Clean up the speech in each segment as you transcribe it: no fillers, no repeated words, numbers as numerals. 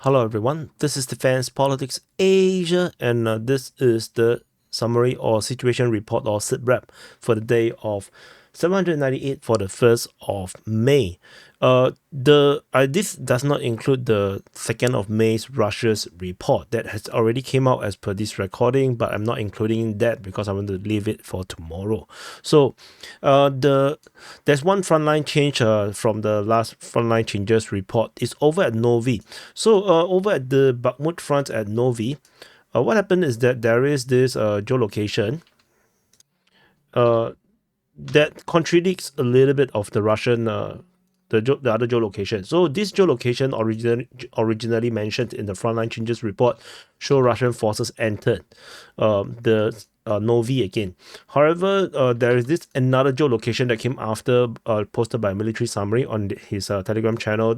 Hello everyone, this is Defense Politics Asia, and this is the summary or situation report or SITREP for the day of 798 for the 1st of May. This does not include the 2nd of May's Russia's report that has already came out as per this recording, but I'm not including that because I want to leave it for tomorrow. So there's one frontline change from the last frontline changes report. It's over at Novy. So over at the Bakhmut Front at Novy, what happened is that there is this geolocation that contradicts a little bit of the Russian the other geolocation. So this geolocation originally mentioned in the frontline changes report show Russian forces entered the Novy again. However, there is this another geolocation that came after posted by Military Summary on his Telegram channel.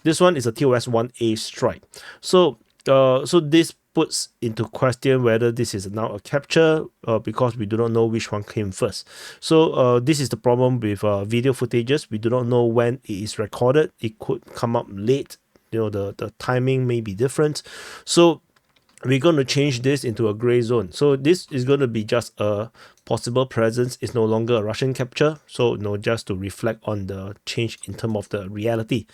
This one is a TOS 1A strike. So this puts into question whether this is now a capture because we do not know which one came first. So this is the problem with video footages. We do not know when it is recorded. It could come up late. The timing may be different. So we're going to change this into a gray zone. So this is going to be just a possible presence. It's no longer a Russian capture. So just to reflect on the change in terms of the reality,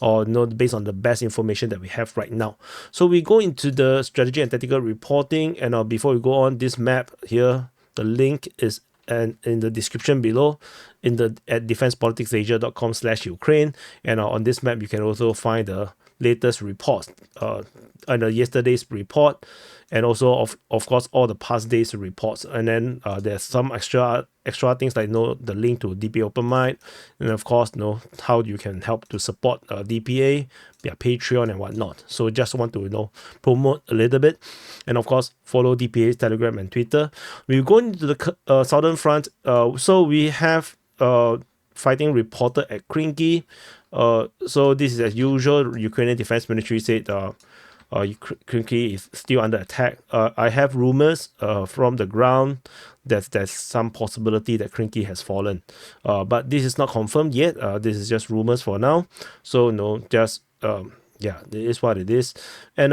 or based on the best information that we have right now. So we go into the strategy and tactical reporting, and before we go on, this map here, the link is in the description below at defensepoliticsasia.com/Ukraine, and on this map you can also find the latest reports and yesterday's report, and also of course all the past days reports. And then there's some extra things like the link to DPA Open Mic, and of course how you can help to support DPA, their Patreon and whatnot. So just want to promote a little bit, and of course follow DPA's Telegram and Twitter. We go into the Southern Front. So we have fighting reported at Kharkiv. So this is as usual. Ukrainian Defense Ministry said Kharkiv is still under attack. I have rumors from the ground that there's some possibility that Kharkiv has fallen, but this is not confirmed yet. This is just rumors for now. So it is what it is. And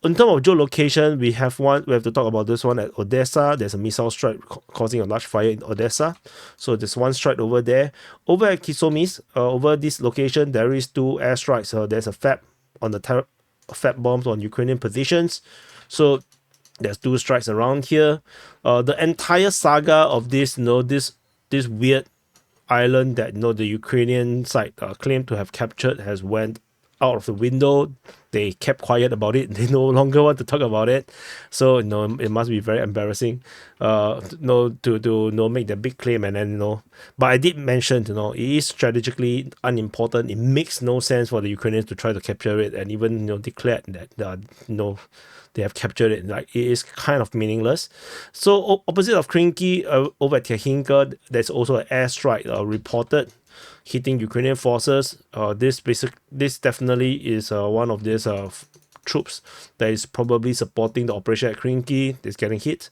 in terms of geolocation, we have to talk about this one at Odessa. There's a missile strike causing a large fire in Odessa. So there's one strike over there. Over at Kisomis, over this location, there is 2 airstrikes. There's a FAB on the FAB bombs on Ukrainian positions. So there's 2 strikes around here. The entire saga of this weird island that the Ukrainian side claimed to have captured has went out of the window. They kept quiet about it. They no longer want to talk about it. So it must be very embarrassing to make the big claim. And then but I did mention it is strategically unimportant. It makes no sense for the Ukrainians to try to capture it and even declared that they have captured it. Like, it is kind of meaningless. So opposite of Kharkiv, over at Tekhinka, there's also an airstrike reported hitting Ukrainian forces. This definitely is one of these troops that is probably supporting the operation at Kharkiv that's getting hit.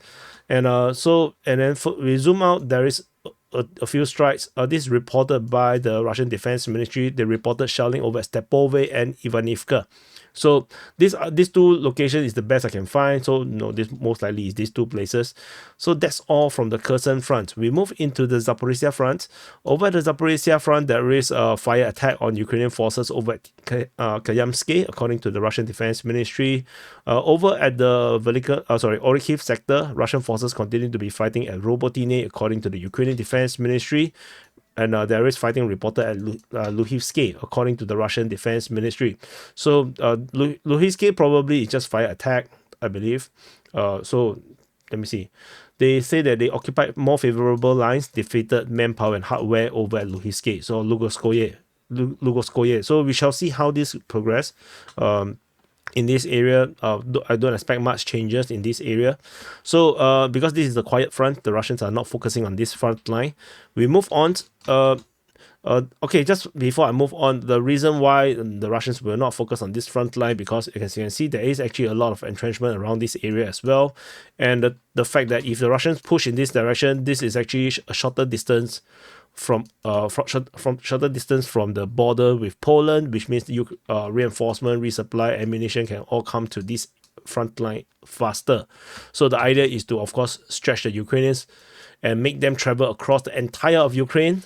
And then we zoom out, there is a few strikes. This is reported by the Russian Defense Ministry. They reported shelling over Svatove and Avdiivka. So these 2 locations is the best I can find. So this most likely is these 2 places. So that's all from the Kherson Front. We move into the Zaporizhzhia Front. Over the Zaporizhzhia Front, there is a fire attack on Ukrainian forces over at Kupyansk, according to the Russian Defense Ministry. Over at the Urozhaine sector, Russian forces continue to be fighting at Robotine, according to the Ukrainian Defense Ministry. And there is fighting reported at Luhansk, according to the Russian Defense Ministry. So Luhansk probably is just fire attack, I believe. So let me see. They say that they occupied more favorable lines, defeated manpower and hardware over at Luhansk. So Lugoskoye. So we shall see how this progress. In this area, I don't expect much changes in this area. So because this is a quiet front, the Russians are not focusing on this front line. We move on. Okay, just before I move on, the reason why the Russians will not focus on this front line, because as you can see, there is actually a lot of entrenchment around this area as well. And the fact that if the Russians push in this direction, this is actually a shorter distance from shorter distance from the border with Poland, which means reinforcement, resupply, ammunition can all come to this front line faster. So the idea is to, of course, stretch the Ukrainians and make them travel across the entire of Ukraine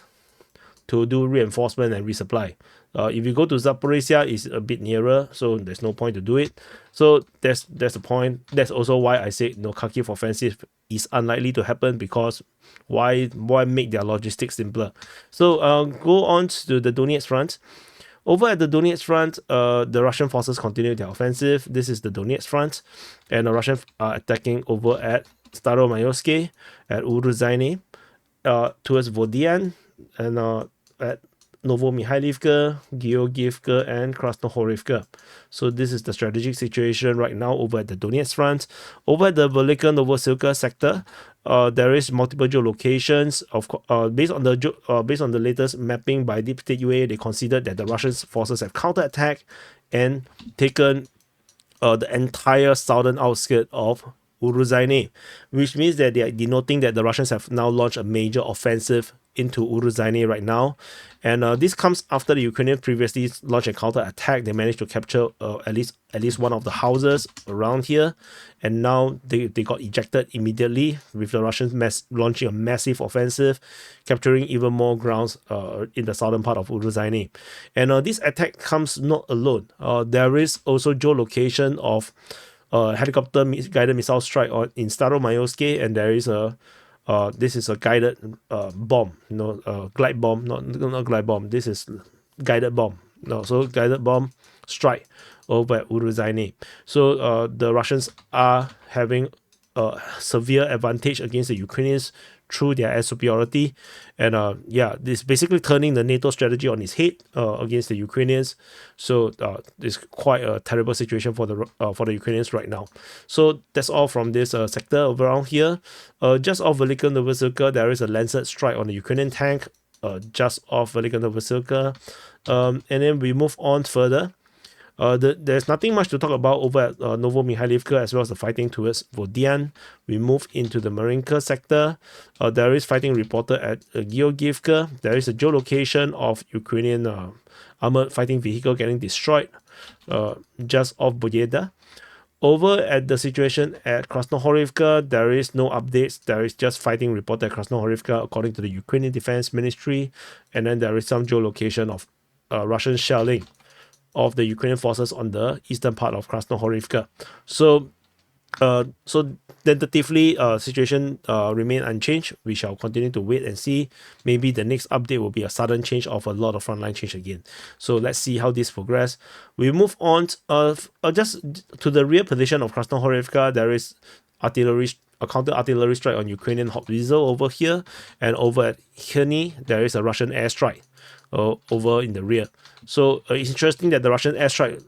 to do reinforcement and resupply. If you go to Zaporizhzhia, it's a bit nearer, so there's no point to do it. So that's the point. That's also why I say Kharkiv offensive is unlikely to happen, because why make their logistics simpler? So go on to the Donetsk Front. Over at the Donetsk Front, the Russian forces continue their offensive. This is the Donetsk Front, and the Russians are attacking over at Staromayorsky, at Urozhaine, towards Vodian, and at Novomikhailivka, Georgievka, and Krasnohorivka. So this is the strategic situation right now over at the Donetsk Front. Over at the Velika Novosilka sector, there is multiple geolocations. Based on the latest mapping by DPA UA, they considered that the Russian forces have counterattacked and taken the entire southern outskirts of Urozhaine, which means that they are denoting that the Russians have now launched a major offensive into Urozhaine right now. And this comes after the Ukrainians previously launched a counter-attack. They managed to capture at least one of the houses around here, and now they got ejected immediately, with the Russians launching a massive offensive, capturing even more grounds in the southern part of Urozhaine. And this attack comes not alone. There is also geolocation of helicopter guided missile strike in Staromayorsky, and there is this is a guided bomb, glide bomb, not glide bomb. This is guided bomb. So guided bomb strike over at Urozhaine. So the Russians are having a severe advantage against the Ukrainians through their air superiority, and this basically turning the NATO strategy on its head against the Ukrainians. So it's quite a terrible situation for the Ukrainians right now. So that's all from this sector around here. Just off Velika Novosilka, there is a Lancet strike on the Ukrainian tank just off Velika Novosilka, and then we move on further. There's nothing much to talk about over at Novomikhailivka, as well as the fighting towards Vodian. We move into the Marinka sector. There is fighting reported at Georgievka. There is a geolocation of Ukrainian armored fighting vehicle getting destroyed just off Boyeda. Over at the situation at Krasnohorivka, there is no updates. There is just fighting reported at Krasnohorivka according to the Ukrainian Defense Ministry. And then there is some geolocation of Russian shelling of the Ukrainian forces on the eastern part of Krasnohorivka. So tentatively, situation remain unchanged. We shall continue to wait and see. Maybe the next update will be a sudden change of a lot of frontline change again. So let's see how this progress. We move on just to the rear position of Krasnohorivka. There is a counter-artillery strike on Ukrainian Haubizel over here, and over at Kherson, there is a Russian airstrike over in the rear. So it's interesting that the Russian airstrike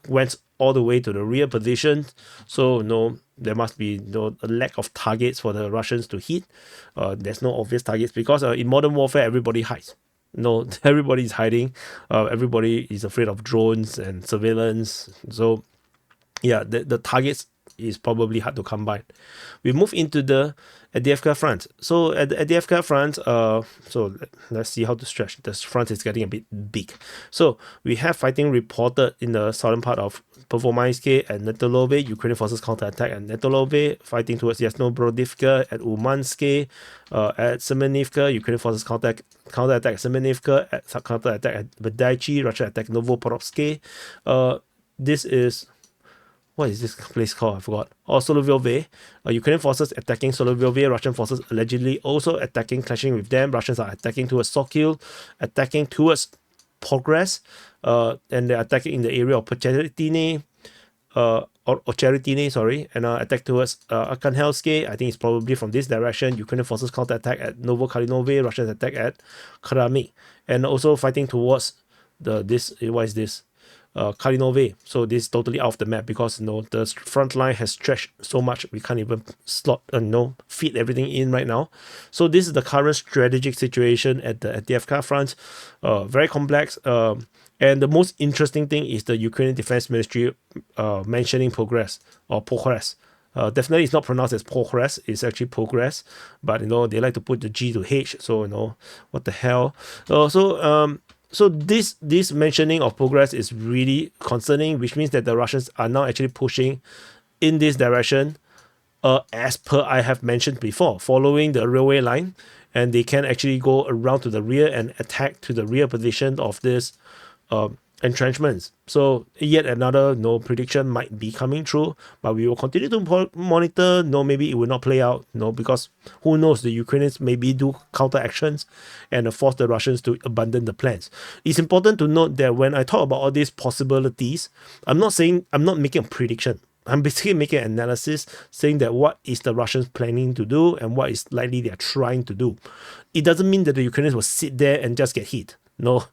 went all the way to the rear position. So there must be a lack of targets for the Russians to hit. There's no obvious targets, because in modern warfare everybody hides. Everybody is hiding. Everybody is afraid of drones and surveillance. So yeah, the targets is probably hard to come by. We move into the Avdiivka Front. So at the Avdiivka Front, so let's see how to stretch. This front is getting a bit big. So we have fighting reported in the southern part of Pervomaisky and Netolove. Ukrainian forces counterattack at Netolove, fighting towards Yasnobrodivka at Umansky. At Semenivka, Ukrainian forces counterattack at Semenivka, counterattack at Vedaichi. Russia attack Novoporovsky. This is... what is this place called? I forgot. Solovyove. Ukrainian forces attacking Solovyove. Russian forces allegedly also attacking, clashing with them. Russians are attacking towards Sokil, attacking towards Progress, and they're attacking in the area of Pocheritine, and attack towards Arkhangelsk. I think it's probably from this direction. Ukrainian forces counterattack at Novokalinove. Russians attack at Kharkiv, and also fighting towards what is this? Kalinove. So this is totally off the map because the front line has stretched so much we can't even slot fit everything in right now. So this is the current strategic situation at the Avdiivka Front. Very complex. And the most interesting thing is the Ukrainian Defense Ministry mentioning progress or progress. Definitely it's not pronounced as progress, it's actually progress, but they like to put the G to H, so what the hell. So this mentioning of progress is really concerning, which means that the Russians are now actually pushing in this direction, as per I have mentioned before, following the railway line, and they can actually go around to the rear and attack to the rear position of this entrenchments. So yet another prediction might be coming true, but we will continue to monitor. Maybe it will not play out, because who knows, the Ukrainians maybe do counter actions and force the Russians to abandon the plans. It's important to note that when I talk about all these possibilities, I'm not making a prediction. I'm basically making an analysis saying that what is the Russians planning to do and what is likely they are trying to do. It doesn't mean that the Ukrainians will sit there and just get hit. No.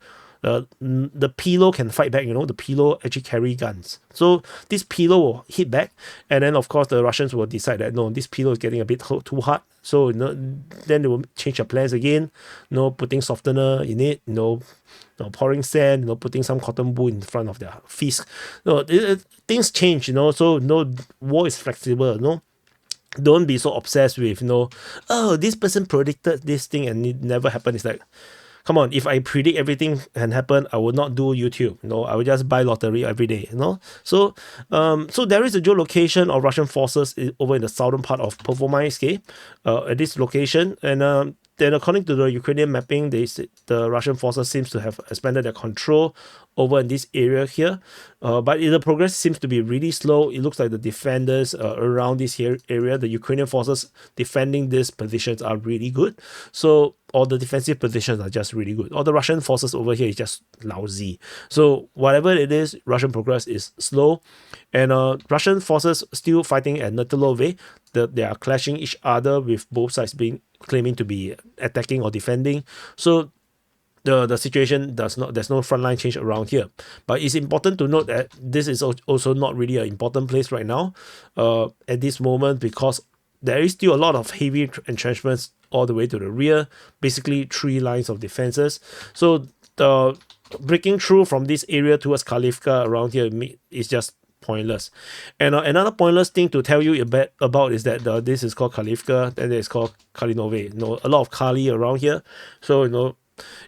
The Pilo can fight back, the Pilo actually carry guns. So this Pilo will hit back, and then of course the Russians will decide that no, this Pilo is getting a bit too hard. So then they will change their plans again, putting softener in it, pouring sand, putting some cotton wool in front of their fist. Things change, so war is flexible, Don't be so obsessed with, oh, this person predicted this thing and it never happened. It's like, come on, if I predict everything can happen, I would not do YouTube. I would just buy lottery every day. So there is a geolocation of Russian forces over in the southern part of Pervomaiske, at this location, and then according to the Ukrainian mapping, the Russian forces seems to have expanded their control over in this area here, but the progress seems to be really slow. It looks like the defenders around this area, the Ukrainian forces defending these positions are really good. So all the defensive positions are just really good. All the Russian forces over here is just lousy. So whatever it is, Russian progress is slow, and Russian forces still fighting at Netelove. They are clashing each other with both sides claiming to be attacking or defending. So the situation there's no frontline change around here. But it's important to note that this is also not really an important place right now at this moment, because there is still a lot of heavy entrenchments all the way to the rear, basically 3 lines of defenses. So the breaking through from this area towards Kharkivka around here is just pointless. And another pointless thing to tell you about is that this is called Kharkivka, and it's called Kalinove. A lot of Kali around here. So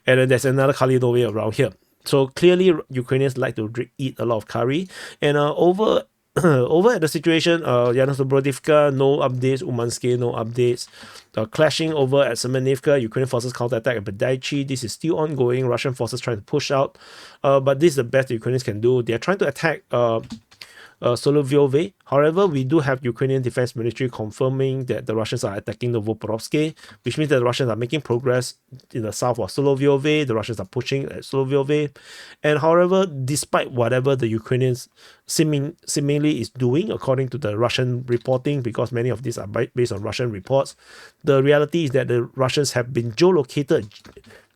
and then there's another Kalinove around here. So clearly Ukrainians like to eat a lot of curry. And over at the situation, Zaporizhzhia, no updates. Umanske, no updates. Clashing over at Semenivka, Ukrainian forces counterattack at Badaichi. This is still ongoing. Russian forces trying to push out. But this is the best the Ukrainians can do. They're trying to attack Solovyove. However, we do have Ukrainian Defense Ministry confirming that the Russians are attacking Novoporovske, which means that the Russians are making progress in the south of Solovyove. The Russians are pushing at Solovyove. And however, despite whatever the Ukrainians seemingly is doing, according to the Russian reporting, because many of these are based on Russian reports, the reality is that the Russians have been geolocated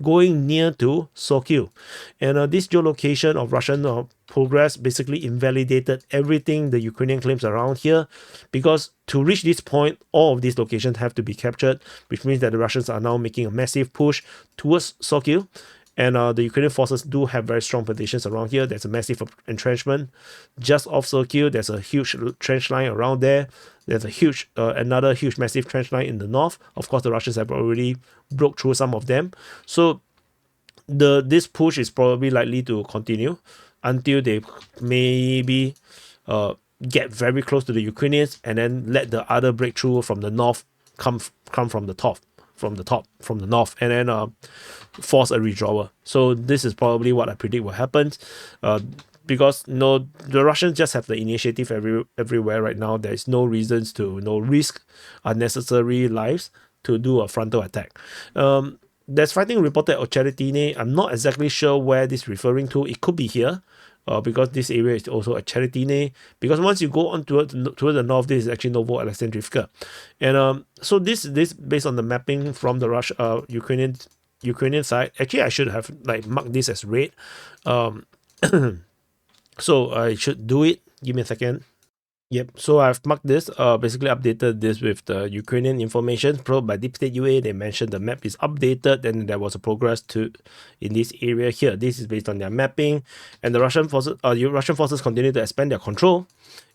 going near to Sokil. And this geolocation of Russian progress basically invalidated everything the Ukrainian claims around here, because to reach this point, all of these locations have to be captured, which means that the Russians are now making a massive push towards Sokil. And the Ukrainian forces do have very strong positions around here. There's a massive entrenchment just off Sokil. There's a huge trench line around there. There's a another huge massive trench line in the north. Of course, the Russians have already broke through some of them. So this push is probably likely to continue until they maybe get very close to the Ukrainians, and then let the other breakthrough from the north come from the top, from the north, and then force a withdrawal. So this is probably what I predict will happen, because the Russians just have the initiative everywhere right now. There is no reasons to risk unnecessary lives to do a frontal attack. There's fighting reported at Cheretine. I'm not exactly sure where this is referring to. It could be here, because this area is also a Cheretine. Because once you go on towards the north, this is actually Novo Alexandrivka. And so this based on the mapping from the Ukrainian side. Actually, I should have marked this as red. So I should do it. Give me a second. Yep, so I've marked this, basically updated this with the Ukrainian information. Provided by Deep State UA, they mentioned the map is updated and there was a progress to in this area here. This is based on their mapping, and the Russian forces continue to expand their control.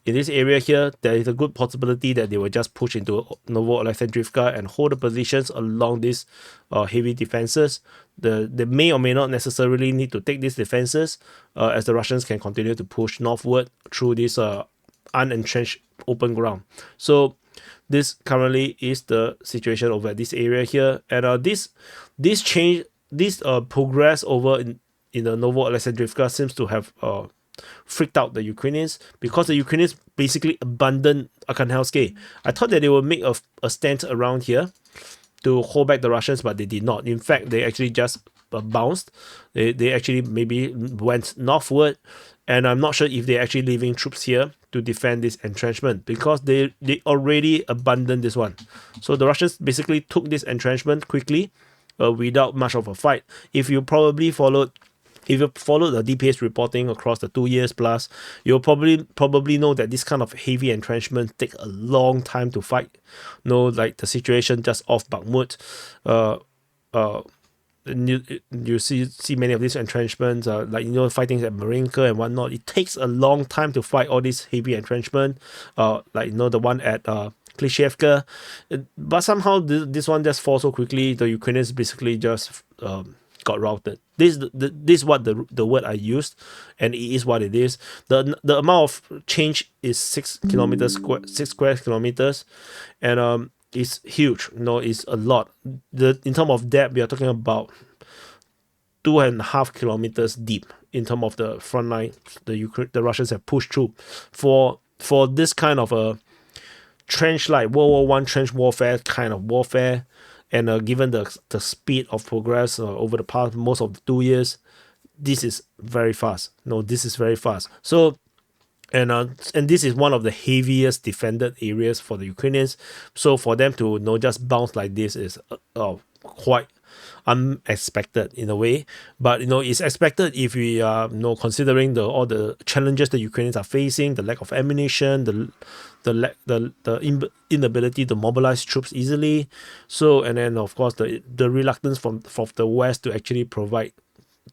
In this area here, there is a good possibility that they will just push into Novo-Alexandrivka and hold the positions along these heavy defenses. They may or may not necessarily need to take these defenses, as the Russians can continue to push northward through this unentrenched open ground. So this currently is the situation over this area here, and this progress over in the Novo-Alexandrivka seems to have freaked out the Ukrainians, because the Ukrainians basically abandoned Arkhangelsk. I thought that they would make a stand around here to hold back the Russians, but they did not. In fact, they actually just bounced. They actually maybe went northward, and I'm not sure if they're actually leaving troops here to defend this entrenchment, because they already abandoned this one. So the Russians basically took this entrenchment quickly, without much of a fight. If you followed the DPA's reporting across the 2 years plus, you'll probably know that this kind of heavy entrenchment take a long time to fight. Like the situation just off Bakhmut, you see many of these entrenchments, fighting at Marinka and whatnot. It takes a long time to fight all these heavy entrenchment, the one at Klishevka, but somehow this one just falls so quickly. The Ukrainians basically just got routed. This is what the word I used, and it is what it is. The amount of change is 6 square kilometers, and it's huge. It's a lot. In terms of depth, we are talking about 2.5 kilometers deep in terms of the front line. The Russians have pushed through for this kind of a trench, like World War I trench warfare kind of warfare. And given the speed of progress over the past most of the 2 years, this is very fast. This is very fast. So, and this is one of the heaviest defended areas for the Ukrainians. So for them to just bounce like this is quite unexpected in a way. But it's expected if we are considering all the challenges the Ukrainians are facing, the lack of ammunition, the inability to mobilize troops easily. So, and then of course the reluctance from the West to actually provide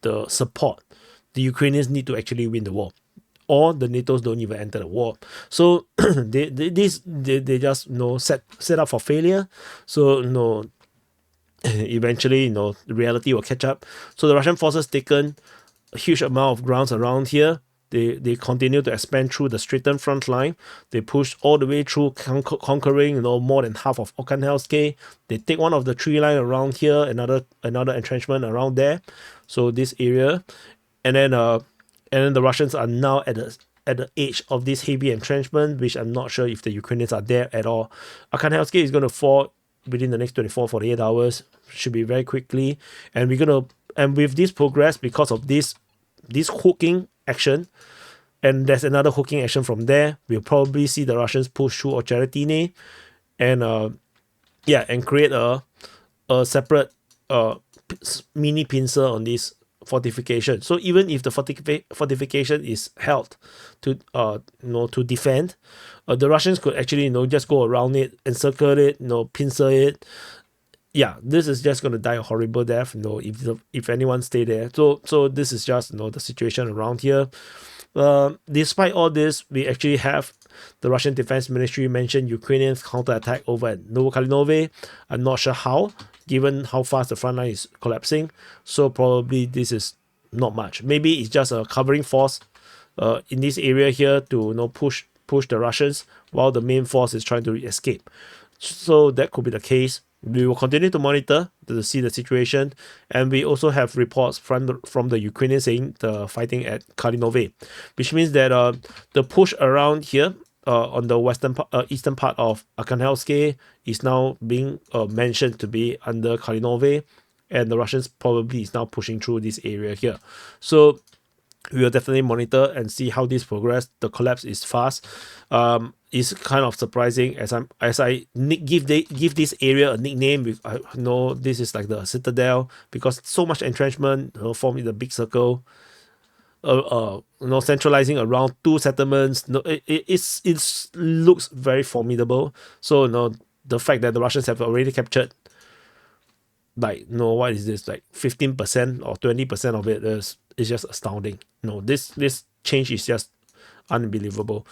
the support. The Ukrainians need to actually win the war, or the NATOs don't even enter the war. So they just set up for failure. So eventually reality will catch up. So the Russian forces taken a huge amount of grounds around here. They continue to expand through the straightened front line. They push all the way through, conquering more than half of Arkhangelsk. They take one of the tree line around here, another entrenchment around there. So this area, and then the Russians are now at the edge of this heavy entrenchment, which I'm not sure if the Ukrainians are there at all. Arkhangelsk is going to fall within the next 48 hours. Should be very quickly, and with this progress, because of this hooking action, and there's another hooking action from there, we'll probably see the Russians push through Urozhaine and create a separate mini pincer on this fortification. So even if the fortification is held to defend, the Russians could actually just go around it, encircle it, pincer it. Yeah, this is just going to die a horrible death, if anyone stay there. So this is just the situation around here. Despite all this, we actually have the Russian Defense Ministry mentioned Ukrainians counterattack over at Novokalinovo. I'm not sure how, given how fast the front line is collapsing. So probably this is not much. Maybe it's just a covering force in this area here to push the Russians while the main force is trying to escape. So that could be the case. We will continue to monitor to see the situation, and we also have reports from the Ukrainians saying the fighting at Kalinovo, which means that the push around here on the eastern part of Arkhangelsk is now being mentioned to be under Kalinovo, and the Russians probably is now pushing through this area here. So we will definitely monitor and see how this progress. The collapse is fast. It's kind of surprising as I give this area a nickname. I know this is like the citadel, because so much entrenchment formed in the big circle. centralizing around 2 settlements. No, it looks very formidable. So the fact that the Russians have already captured, like, what is this, like 15% or 20% of it is just astounding. This change is just unbelievable.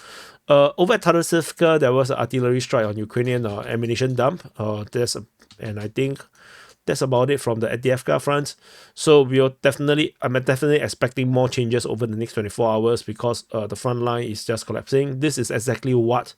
Over at Tatarivka, there was an artillery strike on Ukrainian ammunition dump. And I think that's about it from the Avdiivka Front. So I'm definitely expecting more changes over the next 24 hours because the front line is just collapsing. This is exactly what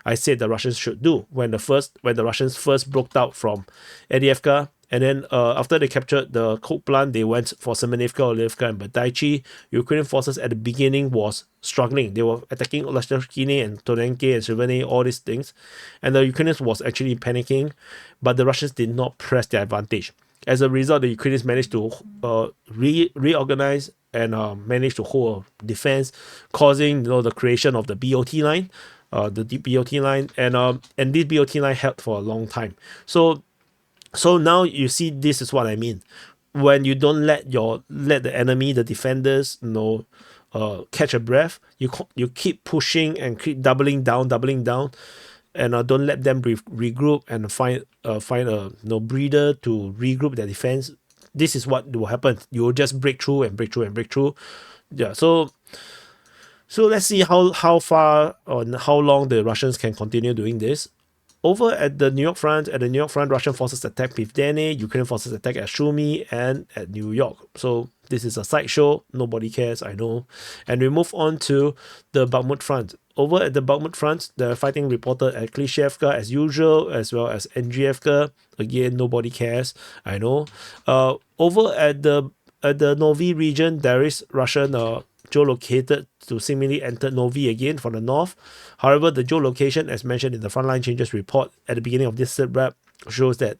I said the Russians should do when the Russians first broke out from Avdiivka. And then after they captured the coke plant, they went for Semenivka, Olivka, and Badaichi. Ukrainian forces at the beginning was struggling. They were attacking Olashkine and Tonenke and Siverne, all these things. And the Ukrainians was actually panicking, but the Russians did not press their advantage. As a result, the Ukrainians managed to reorganize and managed to hold a defense, causing the creation of the BOT line, the BOT line, and this BOT line held for a long time. So now you see, this is what I mean. When you don't let the enemy, the defenders, catch a breath, you keep pushing and keep doubling down, and don't let them regroup and find a breather to regroup their defense. This is what will happen. You will just break through and break through and break through. Yeah. So let's see how far or how long the Russians can continue doing this. Over at the Niu-York Front, Russian forces attacked Pivdene, Ukrainian forces attacked at Sumy and at New York. So this is a sideshow. Nobody cares, I know. And we move on to the Bakhmut Front. Over at the Bakhmut Front, the fighting reported at Klishevka as usual, as well as Andriivka. Again, nobody cares, I know. Over at the Novy region, there is Russian geolocated to seemingly enter Novy again from the north. However, the geolocation, as mentioned in the Frontline Changes report at the beginning of this SITREP, shows that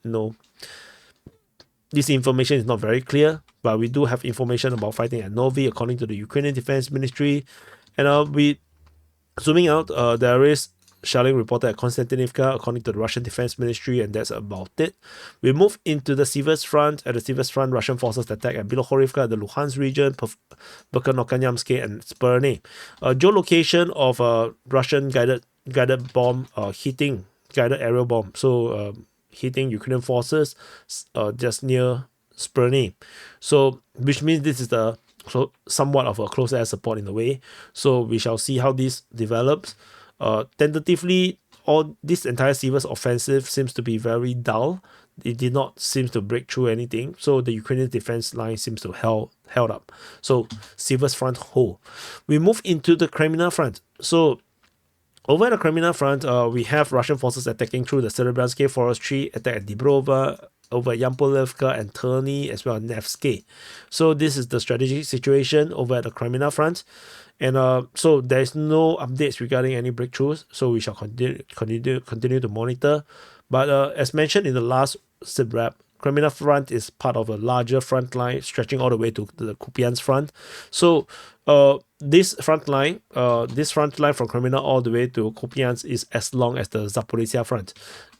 this information is not very clear, but we do have information about fighting at Novy according to the Ukrainian Defense Ministry. And zooming out, there is shelling reported at Konstantinivka according to the Russian Defense Ministry, and that's about it. We move into the Siversk Front. At the Siversk Front, Russian forces attack at Bilohorivka, the Luhansk region, Bukanokanyamsky, and Spurny. Geolocation of a Russian guided bomb hitting guided aerial bomb. So hitting Ukrainian forces just near Spurny. So which means this is somewhat of a close air support in a way. So we shall see how this develops. Tentatively, this entire Siversk offensive seems to be very dull. It did not seem to break through anything. So the Ukrainian defense line seems to held up. So Siversk Front whole. We move into the Kreminna Front. So over at the Kreminna Front, we have Russian forces attacking through the Serebranske Forestry, attack at Dibrova, over Yampolivka and Terny, as well as Nevsky. So this is the strategic situation over at the Kreminna Front. And so there's no updates regarding any breakthroughs. So we shall continue to monitor. But as mentioned in the last SITREP, Kreminna Front is part of a larger front line stretching all the way to the Kupyansk Front. So this front line from Kreminna all the way to Kupyansk is as long as the Zaporizhzhia Front.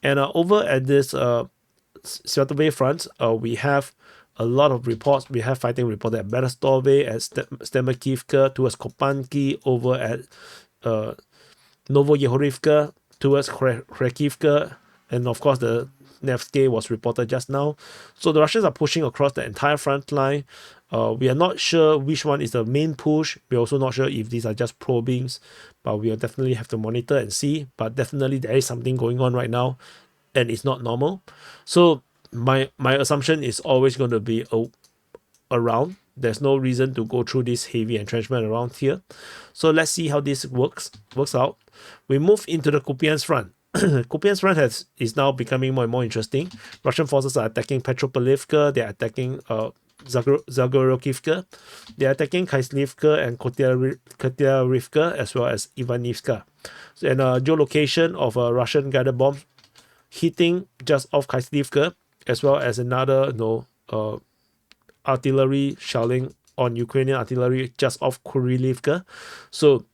And over at this Svatove Front, we have a lot of reports. We have fighting reported at Berestove, at Stemakivka, towards Kopanki, over at Novoyehorivka, towards Kharkivka, and of course the Nevsky was reported just now. So the Russians are pushing across the entire front line. We are not sure which one is the main push. We're also not sure if these are just probings, but we'll definitely have to monitor and see. But definitely there is something going on right now, and it's not normal. So my assumption is always going to be around. There's no reason to go through this heavy entrenchment around here. So let's see how this works out. We move into the Kupyansk Front. Kupyansk Front is now becoming more and more interesting. Russian forces are attacking Petropolivka. They're attacking Zagorokivka. They're attacking Kaislivka and Kotyarivka, as well as Ivanivska. And geolocation of a Russian guided bomb hitting just off Kaislivka, as well as another artillery shelling on Ukrainian artillery just off Kurilivka. So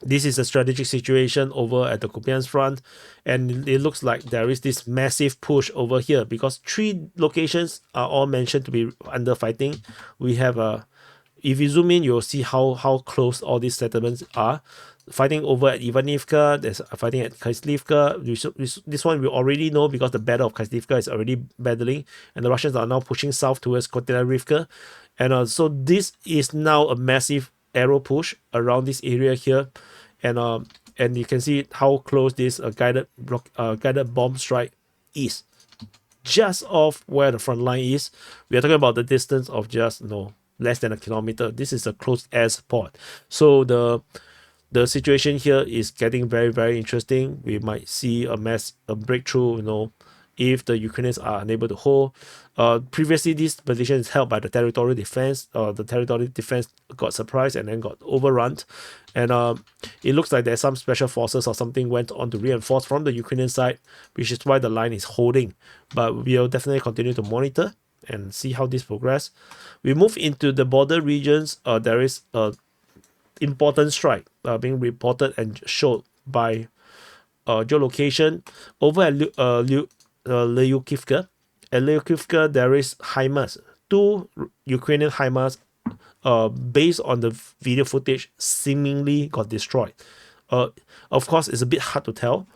this is a strategic situation over at the Kupyansk Front, and it looks like there is this massive push over here because 3 locations are all mentioned to be under fighting. We have if you zoom in, you'll see how close all these settlements are. Fighting over at Ivanivka, there's fighting at Khyslivka. This one we already know because the battle of Khyslivka is already battling, and the Russians are now pushing south towards Kotelnivka. And so this is now a massive arrow push around this area here, and you can see how close this guided bomb strike is. Just off where the front line is. We are talking about the distance of just less than a kilometer. This is a close air support. So the situation here is getting very, very interesting. We might see a breakthrough, if the Ukrainians are unable to hold. Previously, this position is held by the territorial defense. The territorial defense got surprised and then got overrun. And it looks like there's some special forces or something went on to reinforce from the Ukrainian side, which is why the line is holding. But we'll definitely continue to monitor and see how this progress. We move into the border regions. There is a important strike being reported and showed by geolocation over at Lyukivka. At Lyukivka, there is HIMARS, 2 Ukrainian HIMARS, based on the video footage, seemingly got destroyed. Of course, it's a bit hard to tell,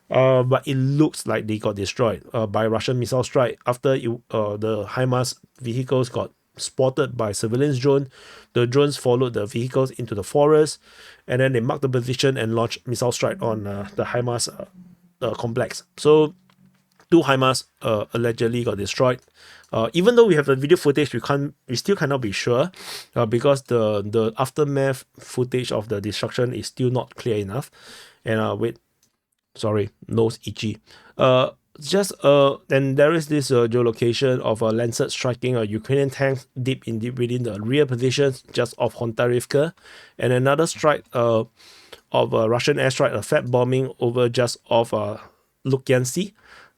but it looks like they got destroyed by Russian missile strike after the HIMARS vehicles got spotted by surveillance drone. The drones followed the vehicles into the forest, and then they marked the position and launched missile strike on the HIMARS complex. So 2 HIMARS allegedly got destroyed. Even though we have the video footage, we still cannot be sure because the aftermath footage of the destruction is still not clear enough. And nose itchy. Then there is this geolocation of a Lancet striking a Ukrainian tank deep within the rear positions just off Hontarivka, and another strike of a Russian airstrike, a fat bombing over just off Lukyansk.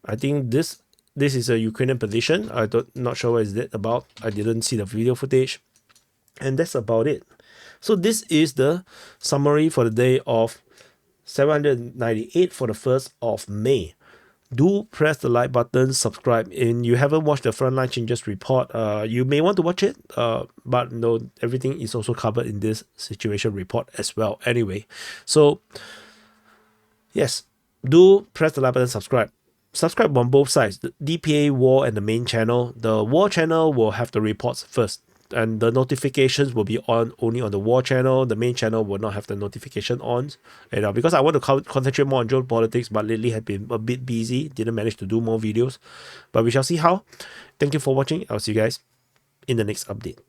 I think this is a Ukrainian position. Not sure what is that about. I didn't see the video footage, and that's about it. So this is the summary for the day of 798 for the 1st of May. Do press the like button, subscribe. And you haven't watched the Frontline Changes report, you may want to watch it, but everything is also covered in this situation report as well. Anyway, so yes, do press the like button, subscribe. Subscribe on both sides, the DPA War and the main channel. The War channel will have the reports first, and the notifications will be on only on the War channel. The main channel will not have the notification on. And because I want to concentrate more on geopolitics, but lately have been a bit busy, didn't manage to do more videos. But we shall see how. Thank you for watching. I'll see you guys in the next update.